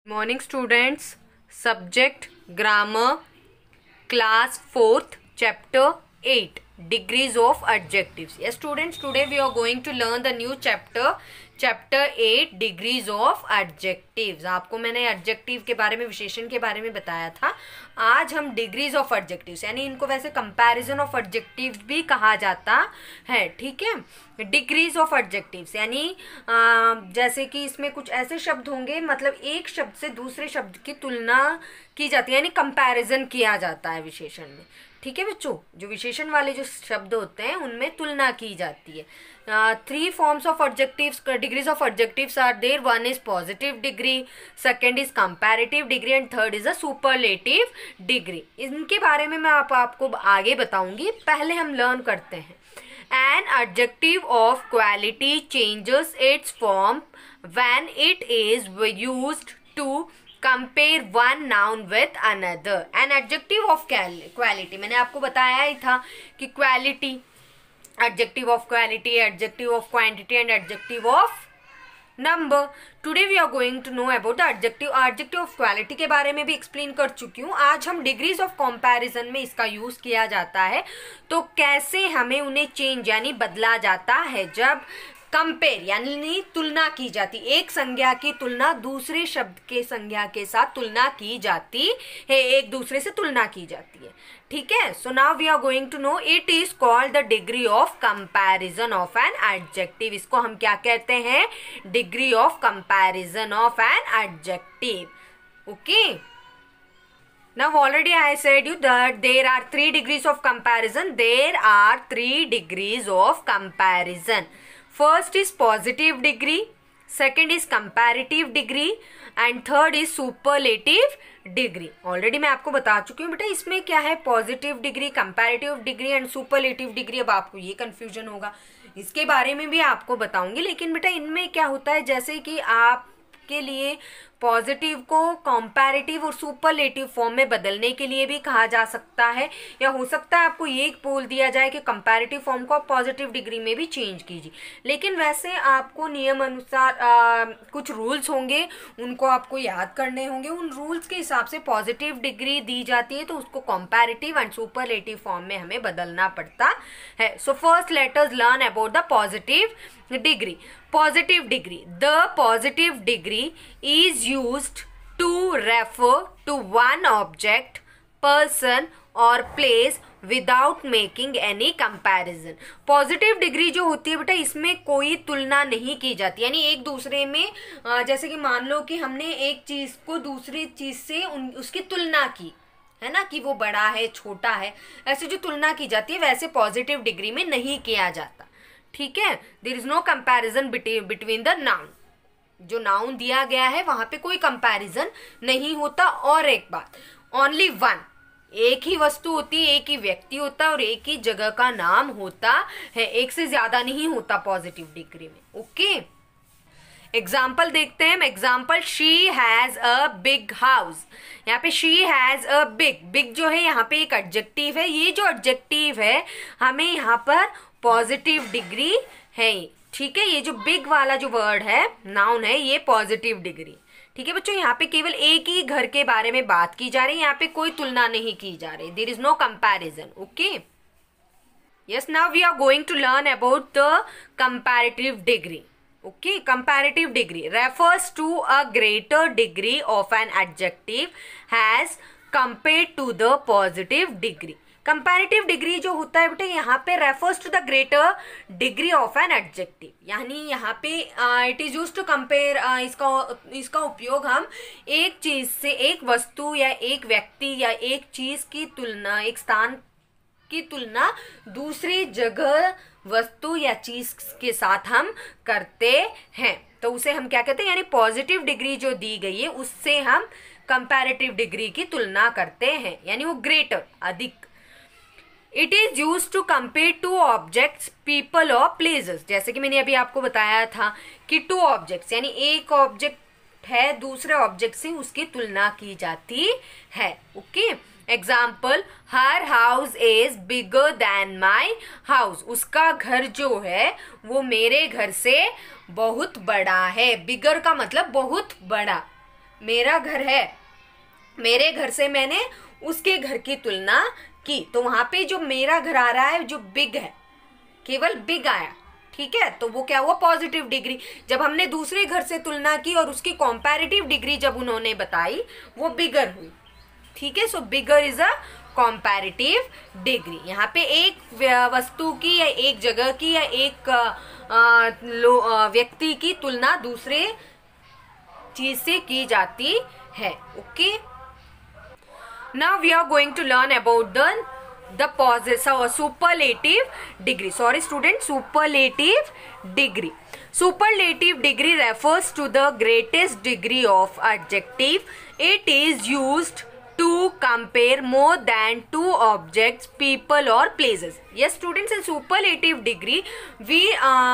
Morning students, subject grammar, class 4th, chapter 8, degrees of adjectives. Yes students, today we are going to learn the new chapter 8, degrees of adjectives. आपको मैंने adjective के बारे में, विशेषण के बारे में बताया था. आज हम degrees of adjectives, यानी इनको वैसे comparison of adjectives भी कहा जाता है. ठीक है, degrees of adjectives यानी जैसे कि इसमें कुछ ऐसे शब्द होंगे, मतलब एक शब्द से दूसरे शब्द की तुलना की जाती है, यानी कंपैरिजन किया जाता है विशेषण में. ठीक है बच्चों, जो विशेषण वाले जो शब्द होते हैं उनमें तुलना की जाती है. 3 forms of adjectives, degrees of adjectives are there. One is positive degree, second is comparative degree and third is a superlative degree. इनके बारे में मैं आपको आगे बताऊंगी. पहले हम लर्न करते हैं. An adjective of quality changes its form when it is used to compare one noun with another. An adjective of quality, मैंने आपको बताया ही था कि quality, adjective of quality, adjective of quantity and adjective of number. Today we are going to know about the adjective of quality के बारे में भी explain कर चुकी हूँ. आज हम डिग्रीज ऑफ कंपैरिजन में इसका यूज किया जाता है. तो कैसे हमें उन्हें चेंज यानी बदला जाता है जब कंपेयर यानी तुलना की जाती, एक संज्ञा की तुलना दूसरे शब्द के संज्ञा के साथ तुलना की जाती है, एक दूसरे से तुलना की जाती है. ठीक है, so now we are going to know. It is called the degree of comparison of an adjective. इसको हम क्या कहते हैं? Degree of comparison of an adjective. Okay, now already I said you that there are 3 degrees of comparison. There are 3 degrees of comparison. First is positive degree, second is comparative degree and third is superlative degree. Already मैं आपको बता चुकी हूँ बेटा इसमें क्या है, positive degree, comparative degree and superlative degree. अब आपको ये कंफ्यूजन होगा, इसके बारे में भी आपको बताऊंगी. लेकिन बेटा इनमें क्या होता है, जैसे कि आपके लिए पॉजिटिव को कंपैरेटिव और सुपरलेटिव फॉर्म में बदलने के लिए भी कहा जा सकता है, या हो सकता है आपको ये बोल दिया जाए कि कंपैरेटिव फॉर्म को पॉजिटिव डिग्री में भी चेंज कीजिए. लेकिन वैसे आपको नियम अनुसार कुछ रूल्स होंगे, उनको आपको याद करने होंगे. उन रूल्स के हिसाब से पॉजिटिव डिग्री दी जाती है तो उसको कंपैरेटिव एंड सुपरलेटिव फॉर्म में हमें बदलना पड़ता है. So first let us learn about the positive degree. Positive degree. The positive degree is used to refer to one object, person or place without making any comparison. Positive degree जो होती है बेटा इसमें कोई तुलना नहीं की जाती, यानी एक दूसरे में जैसे कि मान लो कि हमने एक चीज को दूसरी चीज से उसकी तुलना की है ना, कि वो बड़ा है छोटा है, ऐसे जो तुलना की जाती है वैसे पॉजिटिव डिग्री में नहीं किया जाता. ठीक है, there is no comparison between the noun. जो नाउन दिया गया है वहां पे कोई कंपैरिजन नहीं होता. और एक बात, ओनली वन, एक ही वस्तु होती है, एक ही व्यक्ति होता है और एक ही जगह का नाम होता है, एक से ज्यादा नहीं होता पॉजिटिव डिग्री में. ओके, एग्जाम्पल देखते हैं. Example, she has a big house. यहाँ पे शी हैज अ बिग जो है यहाँ पे एक एडजेक्टिव है. ये जो एडजेक्टिव है हमें यहाँ पर पॉजिटिव डिग्री है. ठीक है, ये जो बिग वाला जो वर्ड है, नाउन है, ये पॉजिटिव डिग्री. ठीक है बच्चों, यहाँ पे केवल एक ही घर के बारे में बात की जा रही है, यहाँ पे कोई तुलना नहीं की जा रही. There is no comparison. Okay, yes, now we are going to learn about the comparative degree. Okay, comparative degree refers to a greater degree of an adjective as compared to the positive degree. Comparative degree जो होता है बेटे यहाँ पे refers to the greater degree of an adjective, यानी यहाँ पे it is used to compare, इसका उपयोग हम एक चीज से, एक वस्तु या एक व्यक्ति या एक चीज की तुलना, एक स्थान की तुलना दूसरी जगह वस्तु या चीज के साथ हम करते हैं, तो उसे हम क्या कहते हैं, यानी पॉजिटिव डिग्री जो दी गई है उससे हम कंपैरेटिव डिग्री की तुलना करते हैं, यानी वो ग्रेटर, अधिक. It is use to compare two objects, people और प्लेसेस. जैसे कि मैंने अभी आपको बताया था कि 2 ऑब्जेक्ट्स, यानी एक ऑब्जेक्ट है दूसरे ऑब्जेक्ट से उसकी तुलना की जाती है. Okay, example, her house is bigger than my house. उसका घर जो है वो मेरे घर से बहुत बड़ा है. बिगर का मतलब बहुत बड़ा. मेरा घर है, मेरे घर से मैंने उसके घर की तुलना की, तो वहां पे जो मेरा घर आ रहा है जो बिग है, केवल बिग आया, ठीक है, तो वो क्या हुआ, पॉजिटिव डिग्री। जब हमने दूसरे घर से तुलना की और उसकी कंपैरेटिव डिग्री जब उन्होंने बताई वो बिगर हुई, ठीक है। सो बिगर इज अ कंपैरेटिव डिग्री। यहाँ पे एक वस्तु की या एक जगह की या एक व्यक्ति की तुलना दूसरे चीज से की जाती है। Okay, now we are going to learn about the positive superlative degree. Sorry student, superlative degree. Superlative degree refers to the greatest degree of adjective. It is used to compare more than two objects, people or places. Yes students, in superlative degree we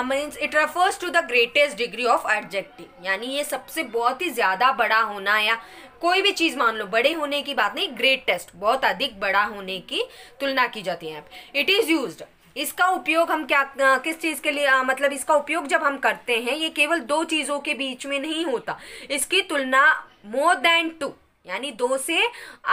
means it refers to the greatest degree of adjective. यानी ये सबसे बहुत ही ज्यादा बड़ा होना, या कोई भी चीज मान लो, बड़े होने की बात नहीं, ग्रेटेस्ट बहुत अधिक बड़ा होने की तुलना की जाती है यहाँ पे। इट इज यूज्ड, इसका उपयोग हम क्या किस चीज के लिए मतलब इसका उपयोग जब हम करते हैं ये केवल दो चीजों के बीच में नहीं होता, इसकी तुलना मोर देन टू यानी दो से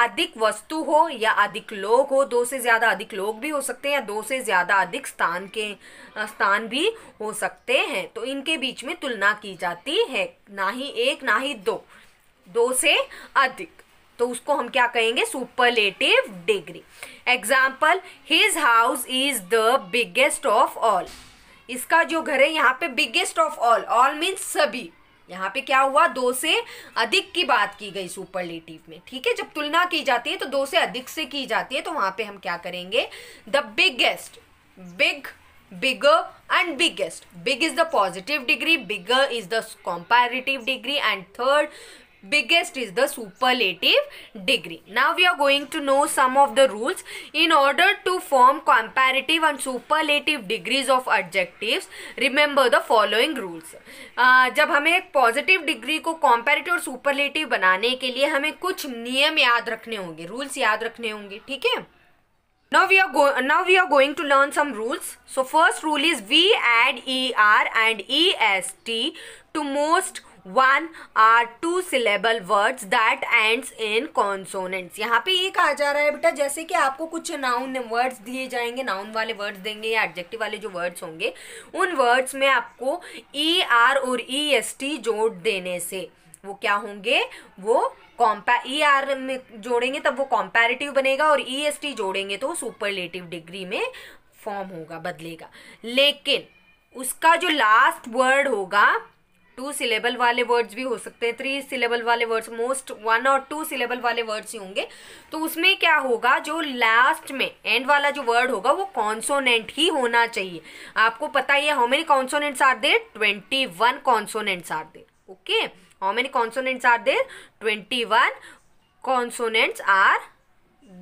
अधिक वस्तु हो या अधिक लोग हो, दो से ज्यादा अधिक लोग भी हो सकते हैं या दो से ज्यादा अधिक स्थान भी हो सकते हैं, तो इनके बीच में तुलना की जाती है, ना ही एक ना ही दो से अधिक, तो उसको हम क्या कहेंगे, superlative degree. Example, his house is the biggest of all, इसका जो घर है यहाँ पे biggest of all, all means सभी, यहाँ पे क्या हुआ, दो से अधिक की बात की गई सुपरलेटिव में, ठीक है। जब तुलना की जाती है तो दो से अधिक से की जाती है, तो वहां पे हम क्या करेंगे, the biggest, big, bigger and biggest. Big is the positive degree, bigger is the comparative degree, and third biggest is the superlative degree. Now we are going to know some of the rules. In order to form comparative and superlative degrees of adjectives, remember the following rules. जब हमें एक positive degree को comparative और superlative बनाने के लिए हमें कुछ नियम याद रखने होंगे, रूल्स याद रखने होंगे, ठीक है। Now we are going to learn some rules. So first rule is we add er and est to most one or two syllable words that ends in consonants. यहाँ पे ये कहा जा रहा है बेटा, जैसे कि आपको कुछ नाउन वर्ड्स दिए जाएंगे, नाउन वाले वर्ड्स देंगे या एडजेक्टिव वाले जो वर्ड्स होंगे, उन वर्ड्स में आपको er और est जोड़ देने से वो क्या होंगे, वो ER में जोड़ेंगे तब वो कॉम्पैरेटिव बनेगा, और EST जोड़ेंगे तो सुपरलेटिव डिग्री में फॉर्म होगा, बदलेगा। लेकिन उसका जो लास्ट वर्ड होगा, 2 सिलेबल वाले वर्ड्स भी हो सकते हैं, 3 सिलेबल वाले वर्ड्स, मोस्ट 1 और 2 सिलेबल वाले वर्ड्स ही होंगे, तो उसमें क्या होगा, जो लास्ट में एंड वाला जो वर्ड होगा वो कॉन्सोनेंट ही होना चाहिए। आपको पता ही है how many consonants are there, 21 consonants are there. Okay, how many consonants are there, 21 consonants are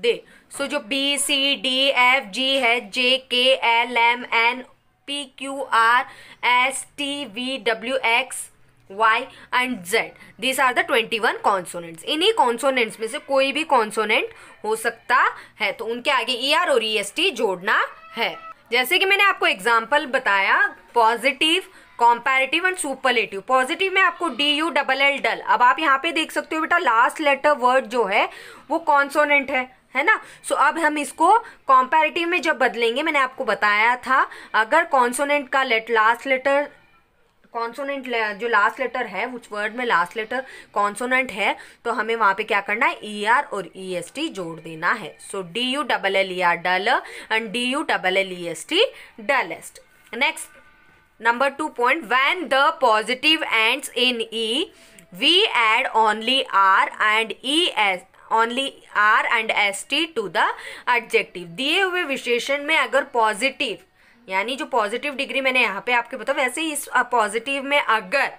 there. So जो B C D F G है, J K L M N P Q R S T V W X Y and Z, these are the 21 consonants. इन्हीं consonants में से कोई भी consonant हो सकता है, तो उनके आगे ER और EST जोड़ना है। जैसे कि मैंने आपको एग्जाम्पल बताया, positive, comparative and superlative. Positive में आपको DU डबल L डल, अब आप यहाँ पे देख सकते हो बेटा लास्ट लेटर वर्ड जो है वो कॉन्सोनेंट है ना। सो अब हम इसको कॉम्पैरेटिव में जब बदलेंगे, मैंने आपको बताया था अगर कॉन्सोनेंट का लास्ट लेटर, कॉन्सोनेंट जो लास्ट लेटर है उस वर्ड में लास्ट लेटर कॉन्सोनेंट है, तो हमें वहां पे क्या करना है, ER और EST जोड़ देना है। So DU double L ER dull and DU double L EST dullest. Next number 2 point, when the positive ends in E, we add only R and ST to the adjective. दिए हुए विशेषण में अगर positive, यानी जो positive degree मैंने यहाँ पे आपके बताया, वैसे ही इस पॉजिटिव में अगर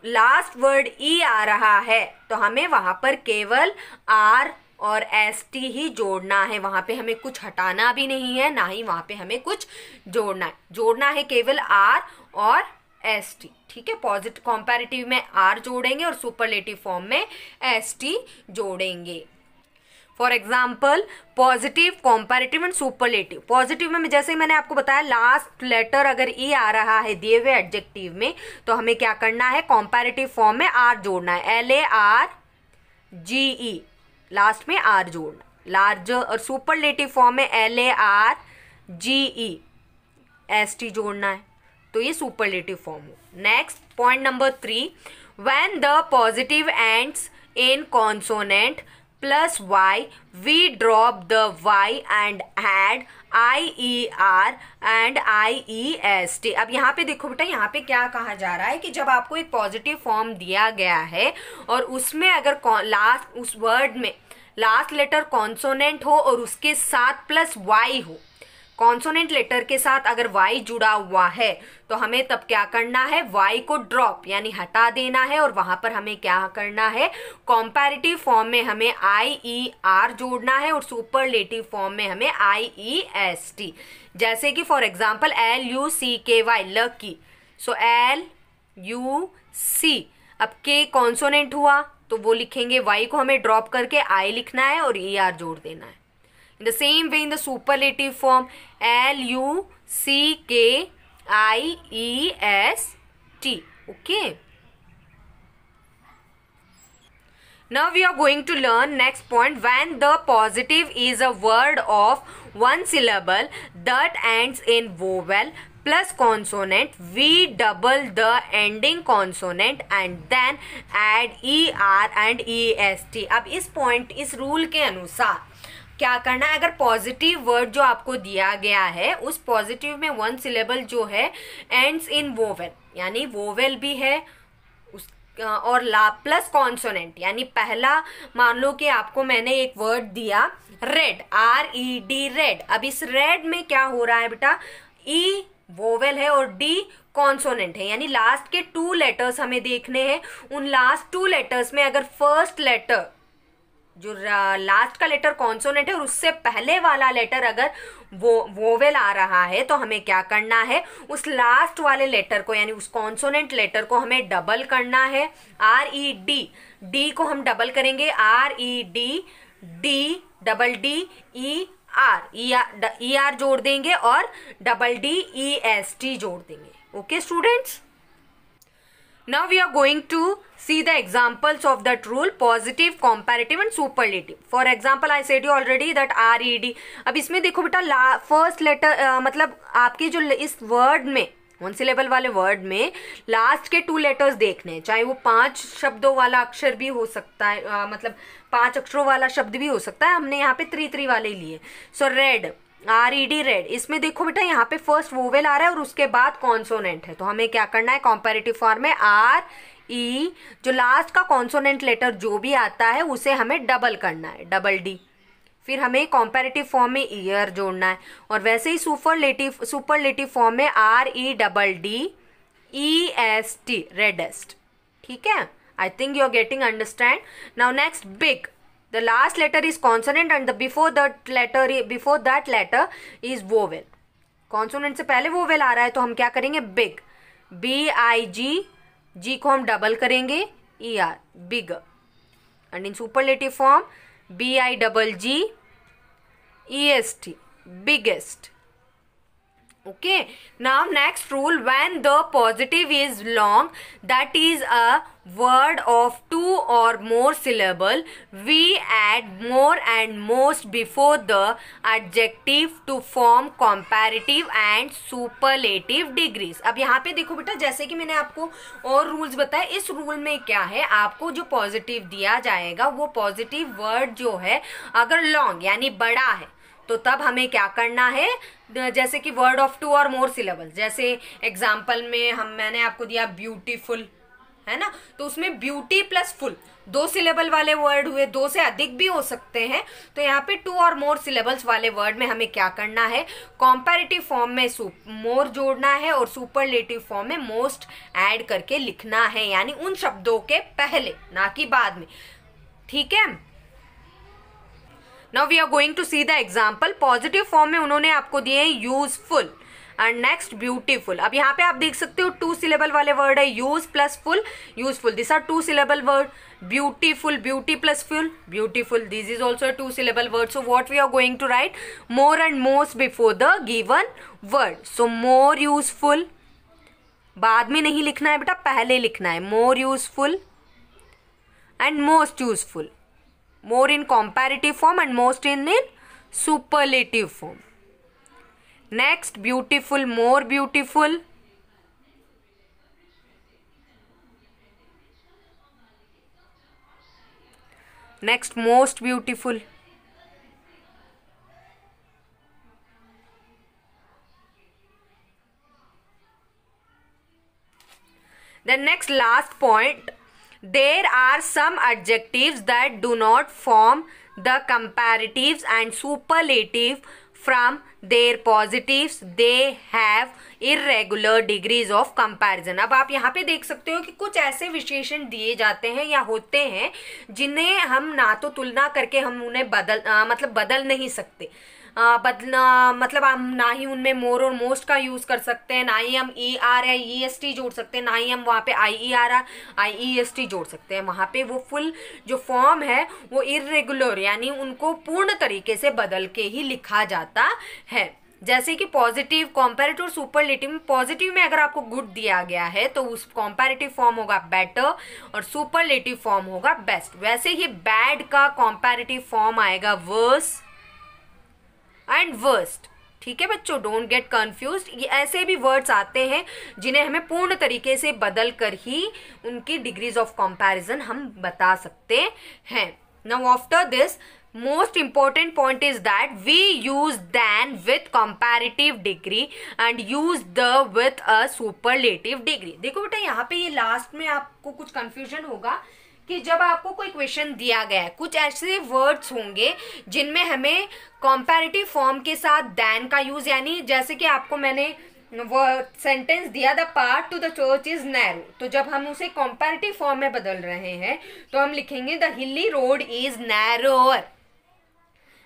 लास्ट वर्ड E आ रहा है तो हमें वहां पर केवल R और ST ही जोड़ना है, वहां पे हमें कुछ हटाना भी नहीं है, ना ही वहां पे हमें कुछ जोड़ना है केवल R और ST, ठीक है। पॉजिटिव कॉम्पैरेटिव में R जोड़ेंगे और सुपरलेटिव फॉर्म में ST जोड़ेंगे। For example positive, comparative and superlative. Positive में जैसे मैंने आपको बताया लास्ट लेटर अगर ई आ रहा है दिए हुए एडजेक्टिव में तो हमें क्या करना है, कॉम्पैरेटिव फॉर्म में आर जोड़ना है, LARGE, लास्ट में आर जोड़ना, लार्जर। और सुपरलेटिव फॉर्म में LARGEST जोड़ना है, तो ये सुपरलेटिव फॉर्म हो। Next point number 3, when the positive ends in consonant plus y, we drop the y and add IER and IEST। अब यहाँ पे देखो बेटा, यहाँ पे क्या कहा जा रहा है कि जब आपको एक पॉजिटिव फॉर्म दिया गया है और उसमें अगर लास्ट, उस वर्ड में लास्ट लेटर कॉन्सोनेंट हो और उसके साथ प्लस y हो, कॉन्सोनेंट लेटर के साथ अगर y जुड़ा हुआ है तो हमें तब क्या करना है, y को ड्रॉप यानी हटा देना है और वहां पर हमें क्या करना है, कॉम्पैरेटिव फॉर्म में हमें IER जोड़ना है और सुपरलेटिव फॉर्म में हमें IEST। जैसे कि for example LUCKY, lucky, so LUC, अब के कॉन्सोनेंट हुआ तो वो लिखेंगे, y को हमें ड्रॉप करके I लिखना है और ER जोड़ देना है। In the same way, in the superlative form, LUCKIEST. Okay. Now we are going to learn next point, when the positive is a word of one syllable that ends in vowel plus consonant, we double the ending consonant and then add ER and EST। अब इस point, इस rule के अनुसार क्या करना है, अगर positive word जो आपको दिया गया है उस पॉजिटिव में वन सिलेबल जो है एंड्स इन वोवेल, यानी वोवेल भी है उस और ला प्लस कॉन्सोनेंट, यानी पहला मान लो कि आपको मैंने एक वर्ड दिया रेड, RED, रेड। अब इस रेड में क्या हो रहा है बेटा, ई वोवेल है और डी कॉन्सोनेंट है, यानी लास्ट के 2 लेटर्स हमें देखने हैं। उन लास्ट 2 लेटर्स में अगर फर्स्ट लेटर जो लास्ट का लेटर कॉन्सोनेंट है और उससे पहले वाला लेटर अगर वोवेल आ रहा है तो हमें क्या करना है, उस लास्ट वाले लेटर को यानी उस कॉन्सोनेंट लेटर को हमें डबल करना है। RED, डी को हम डबल करेंगे, RED, D double D ER जोड़ देंगे और डबल डी EST जोड़ देंगे। Okay students, now we are going to see the examples of that rule, positive, comparative and superlative। for example I said you already that RED। अब इसमें देखो बेटा first letter मतलब आपके जो इस वर्ड में वन सिलेबल वाले वर्ड में लास्ट के 2 लेटर्स देखने हैं, चाहे वो 5 शब्दों वाला अक्षर भी हो सकता है, मतलब 5 अक्षरों वाला शब्द भी हो सकता है, हमने यहाँ पे 3 वाले लिए। सो रेड, RED, रेड, इसमें देखो बेटा यहाँ पे फर्स्ट वोवेल आ रहा है और उसके बाद कॉन्सोनेंट है, तो हमें क्या करना है, कॉम्पैरेटिव फॉर्म में RE, जो लास्ट का कॉन्सोनेंट लेटर जो भी आता है उसे हमें डबल करना है, डबल डी। फिर हमें कॉम्पैरेटिव फॉर्म में ईयर जोड़ना है और वैसे ही सुपरलेटिव फॉर्म में REDD EST, रेडेस्ट। ठीक है, I think you are getting understand. Now next big, the last letter is consonant and the before that letter is vowel। consonant से पहले vowel आ रहा है तो हम क्या करेंगे, big, BIG, G को हम डबल करेंगे, ER, big। and in superlative form BIGG EST, biggest। okay, now next rule, when the positive is long, that is a word of 2 or more syllable, we add more and most before the adjective to form comparative and superlative degrees। अब यहाँ पे देखो बेटा, जैसे कि मैंने आपको और रूल्स बताए, इस रूल में क्या है, आपको जो पॉजिटिव दिया जाएगा वो पॉजिटिव वर्ड जो है अगर लॉन्ग यानी बड़ा है तो तब हमें क्या करना है, जैसे कि वर्ड ऑफ 2 और मोर सिलेबल, जैसे एग्जाम्पल में मैंने आपको दिया ब्यूटीफुल, है ना, तो उसमें ब्यूटी प्लस फुल 2 सिलेबल वाले वर्ड हुए, 2 से अधिक भी हो सकते हैं, तो यहाँ पे 2 और मोर सिलेबल्स वाले वर्ड में हमें क्या करना है, कॉम्पैरेटिव फॉर्म में मोर जोड़ना है और सुपरलेटिव फॉर्म में मोस्ट ऐड करके लिखना है, यानी उन शब्दों के पहले, ना कि बाद में। ठीक है, now we are going to see the example. Positive form में उन्होंने आपको दिए यूजफुल, एंड नेक्स्ट ब्यूटीफुल. अब यहाँ पे आप देख सकते हो 2 syllable वाले वर्ड है. Use plus full, useful. This are 2 syllable word. Beautiful, beauty plus full, beautiful. This is also 2 syllable word. So what we are going to write? More and most before the given word. So more useful बाद में नहीं लिखना है बेटा, पहले लिखना है. More useful and most useful. More in comparative form and most in superlative form. Next beautiful, more beautiful. Next most beautiful. The next last point, there are some adjectives that do not form the comparatives and superlative from their positives. They have irregular degrees of comparison. अब आप यहाँ पे देख सकते हो कि कुछ ऐसे विशेषण दिए जाते हैं या होते हैं जिन्हें हम ना तो तुलना करके हम उन्हें बदल नहीं सकते. बदलना मतलब हम ना ही उनमें मोर और मोस्ट का यूज कर सकते हैं, ना ही हम ER या EST जोड़ सकते हैं, ना ही हम वहाँ पे IER IEST जोड़ सकते हैं. वहाँ पे वो फुल जो फॉर्म है वो इरेगुलर यानी उनको पूर्ण तरीके से बदल के ही लिखा जाता है. जैसे कि पॉजिटिव, कॉम्पैरेटिव और सुपरलेटिव में पॉजिटिव में अगर आपको गुड दिया गया है तो उस कॉम्पैरेटिव फॉर्म होगा बेटर और सुपरलेटिव फॉर्म होगा बेस्ट. वैसे ही बैड का कॉम्पैरेटिव फॉर्म आएगा वर्स एंड वर्स्ट. ठीक है बच्चों, डोंट गेट कंफ्यूज्ड. ये ऐसे भी वर्ड्स आते हैं जिन्हें हमें पूर्ण तरीके से बदल कर ही उनकी डिग्रीज ऑफ कंपैरिजन हम बता सकते हैं. Now after this most important point is that we use than with comparative degree and use the with a superlative degree. देखो बेटा यहाँ पे ये लास्ट में आपको कुछ कंफ्यूजन होगा कि जब आपको कोई क्वेश्चन दिया गया है कुछ ऐसे वर्ड्स होंगे जिनमें हमें कंपैरेटिव फॉर्म के साथ देन का यूज, यानी जैसे कि आपको मैंने वो सेंटेंस दिया the part two the church is narrow, तो जब हम उसे कंपैरेटिव फॉर्म में बदल रहे हैं तो हम लिखेंगे the hilly road is narrower.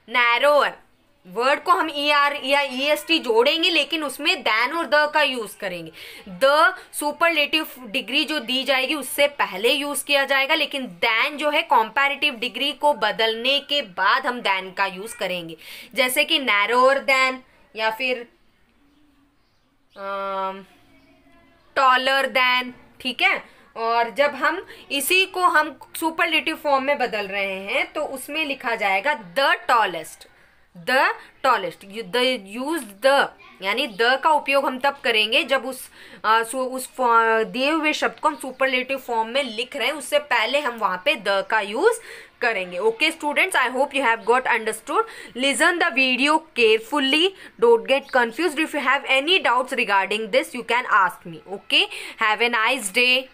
Narrower word को हम ER या EST जोड़ेंगे लेकिन उसमें देन और द का यूज करेंगे. द सुपरलेटिव डिग्री जो दी जाएगी उससे पहले यूज किया जाएगा, लेकिन देन जो है कंपैरेटिव डिग्री को बदलने के बाद हम देन का यूज करेंगे. जैसे कि नैरोअर देन या फिर टॉलर देन. ठीक है, और जब हम इसी को हम सुपरलेटिव फॉर्म में बदल रहे हैं तो उसमें लिखा जाएगा the tallest. The tallest use the यानी द का उपयोग हम तब करेंगे जब उस दिए हुए शब्द को हम सुपरलेटिव फॉर्म में लिख रहे हैं, उससे पहले हम वहां पे द का यूज करेंगे. Okay students, I hope you have got understood. Listen the video carefully, don't get confused. If you have any doubts regarding this you can ask me. Okay, have a nice day.